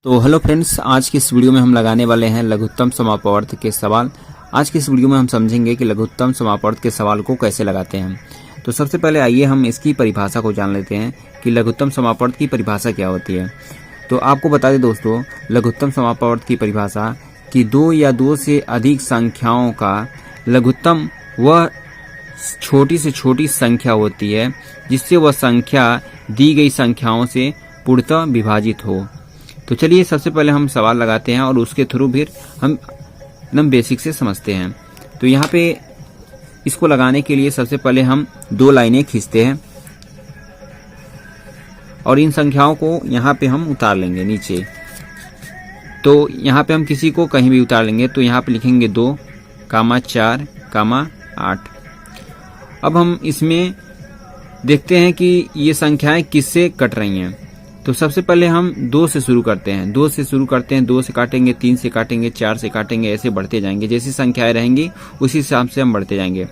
तो hello friends, आज की इस वीडियो में हम लगाने वाले हैं लघुत्तम समापवर्त के सवाल। आज की इस वीडियो में हम समझेंगे कि लघुत्तम समापवर्त के सवाल को कैसे लगाते हैं। तो सबसे पहले आइए हम इसकी परिभाषा को जान लेते हैं कि लघुत्तम समापवर्त की परिभाषा क्या होती है। तो आपको बता दें दोस्तों, लघुत्तम समापवर्त की परिभाषा कि दो या दो से अधिक संख्याओं का लघुत्तम वह छोटी से छोटी संख्या होती है जिससे वह संख्या दी गई संख्याओं से पूर्णतः विभाजित हो। तो चलिए सबसे पहले हम सवाल लगाते हैं और उसके थ्रू फिर हम एकदम बेसिक से समझते हैं। तो यहाँ पे इसको लगाने के लिए सबसे पहले हम दो लाइनें खींचते हैं और इन संख्याओं को यहाँ पे हम उतार लेंगे नीचे। तो यहाँ पे हम किसी को कहीं भी उतार लेंगे। तो यहाँ पे लिखेंगे 2, 4, 8। अब हम इसमें देखते हैं कि ये संख्याएं किससे कट रही हैं। तो सबसे पहले हम 2 से शुरू करते हैं। 2 से शुरू करते हैं, 2 से काटेंगे, 3 से काटेंगे, 4 से काटेंगे, ऐसे बढ़ते जाएंगे। जैसी संख्याएं रहेंगी उसी हिसाब से हम बढ़ते जाएंगे।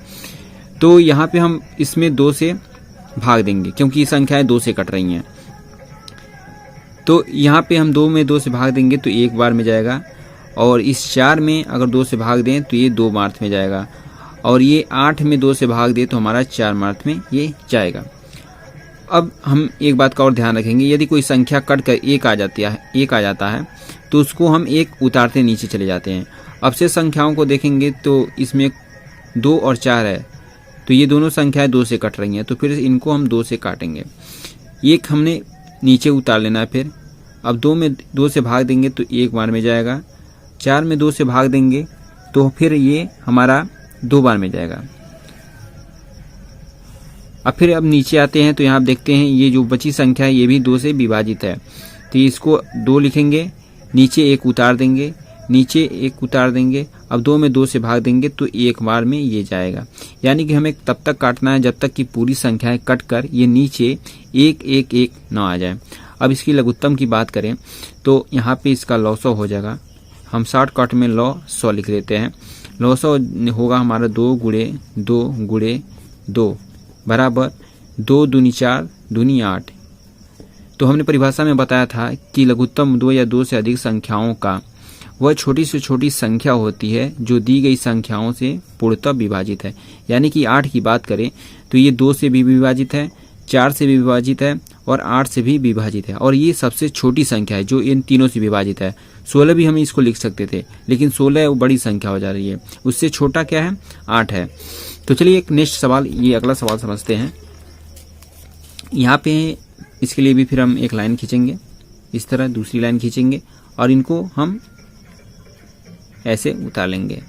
तो यहाँ पे हम इसमें 2 से भाग देंगे क्योंकि ये संख्याएं 2 से कट रही हैं। तो यहाँ पे हम 2 में 2 से भाग देंगे तो 1 बार में जाएगा, और इस 4 में अगर 2 से भाग दें तो ये 2 मार्थ में जाएगा, और ये 8 में 2 से भाग दे तो हमारा 4 मार्थ में ये जाएगा। अब हम एक बात का और ध्यान रखेंगे, यदि कोई संख्या कट कर 1 आ जाता है तो उसको हम 1 उतारते नीचे चले जाते हैं। अब से संख्याओं को देखेंगे तो इसमें 2 और 4 है, तो ये दोनों संख्याएं 2 से कट रही हैं, तो फिर इनको हम 2 से काटेंगे। 1 हमने नीचे उतार लेना है। फिर अब 2 में 2 से भाग देंगे तो 1 बार में जाएगा, 4 में 2 से भाग देंगे तो फिर ये हमारा 2 बार में जाएगा। अब नीचे आते हैं तो यहाँ देखते हैं ये जो बची संख्या है ये भी 2 से विभाजित है। तो इसको 2 लिखेंगे, नीचे 1 उतार देंगे, नीचे 1 उतार देंगे। अब 2 में 2 से भाग देंगे तो 1 बार में ये जाएगा। यानी कि हमें तब तक काटना है जब तक कि पूरी संख्याएं कट कर ये नीचे 1 1 1 न आ जाए। अब इसकी लघुत्तम की बात करें तो यहाँ पे इसका लॉसो हो जाएगा। हम शॉर्टकट में लॉ लिख देते हैं। लॉसो होगा हमारा 2 गुणे 2 गुणे 2 बराबर 2 दूनी 4 दूनी 8। तो हमने परिभाषा में बताया था कि लघुत्तम 2 या 2 से अधिक संख्याओं का वह छोटी से छोटी संख्या होती है जो दी गई संख्याओं से पूर्णतः विभाजित है। यानी कि 8 की बात करें तो ये 2 से भी विभाजित है, 4 से भी विभाजित है और 8 से भी विभाजित है, और ये सबसे छोटी संख्या है जो इन तीनों से विभाजित है। 16 भी हम इसको लिख सकते थे, लेकिन 16 वो बड़ी संख्या हो जा रही है, उससे छोटा क्या है 8 है। तो चलिए एक नेक्स्ट सवाल, ये अगला सवाल समझते हैं। यहाँ पे इसके लिए भी फिर हम एक लाइन खींचेंगे, इस तरह दूसरी लाइन खींचेंगे और इनको हम ऐसे उतार लेंगे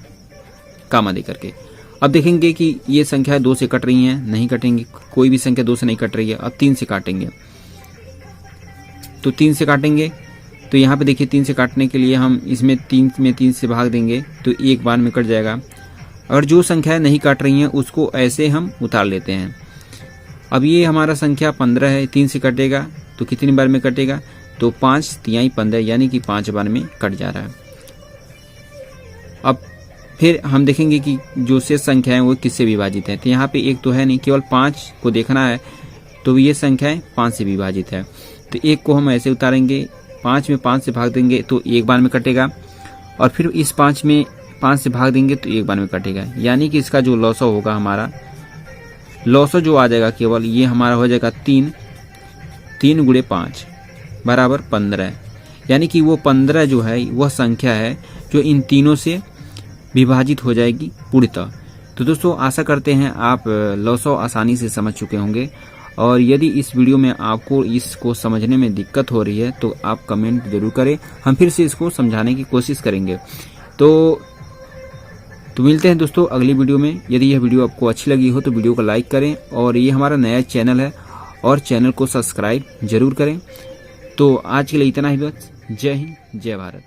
कामा दे करके। अब देखेंगे कि ये संख्या 2 से कट रही हैं, नहीं कटेंगे, कोई भी संख्या 2 से नहीं कट रही है। अब 3 से काटेंगे, तो 3 से काटेंगे तो यहाँ पे देखिए 3 से काटने के लिए हम इसमें 3 से भाग देंगे तो 1 बार में कट जाएगा। और जो संख्याएं नहीं काट रही हैं उसको ऐसे हम उतार लेते हैं। अब ये हमारा संख्या 15 है, 3 से कटेगा तो कितनी बार में कटेगा, तो 5 तिहाई 15, यानी कि 5 बार में कट जा रहा है। अब फिर हम देखेंगे कि जो शेष संख्याएं वो किससे विभाजित है। तो यहाँ पे 1 तो है नहीं, केवल 5 को देखना है, तो ये संख्याएं 5 से विभाजित है। तो 1 को हम ऐसे उतारेंगे, 5 में 5 से भाग देंगे तो 1 बार में कटेगा, और फिर इस 5 में 5 से भाग देंगे तो 1 बार में कटेगा। यानी कि इसका जो लॉसो होगा, हमारा लॉसो जो आ जाएगा केवल ये हमारा हो जाएगा 3 गुणे 5 बराबर 15। यानी कि वो 15 जो है वह संख्या है जो इन तीनों से विभाजित हो जाएगी पूर्णतः। तो दोस्तों आशा करते हैं आप लॉसो आसानी से समझ चुके होंगे, और यदि इस वीडियो में आपको इसको समझने में दिक्कत हो रही है तो आप कमेंट जरूर करें, हम फिर से इसको समझाने की कोशिश करेंगे। तो मिलते हैं दोस्तों अगली वीडियो में। यदि यह वीडियो आपको अच्छी लगी हो तो वीडियो को लाइक करें, और ये हमारा नया चैनल है और चैनल को सब्सक्राइब जरूर करें। तो आज के लिए इतना ही बस। जय हिंद, जय भारत।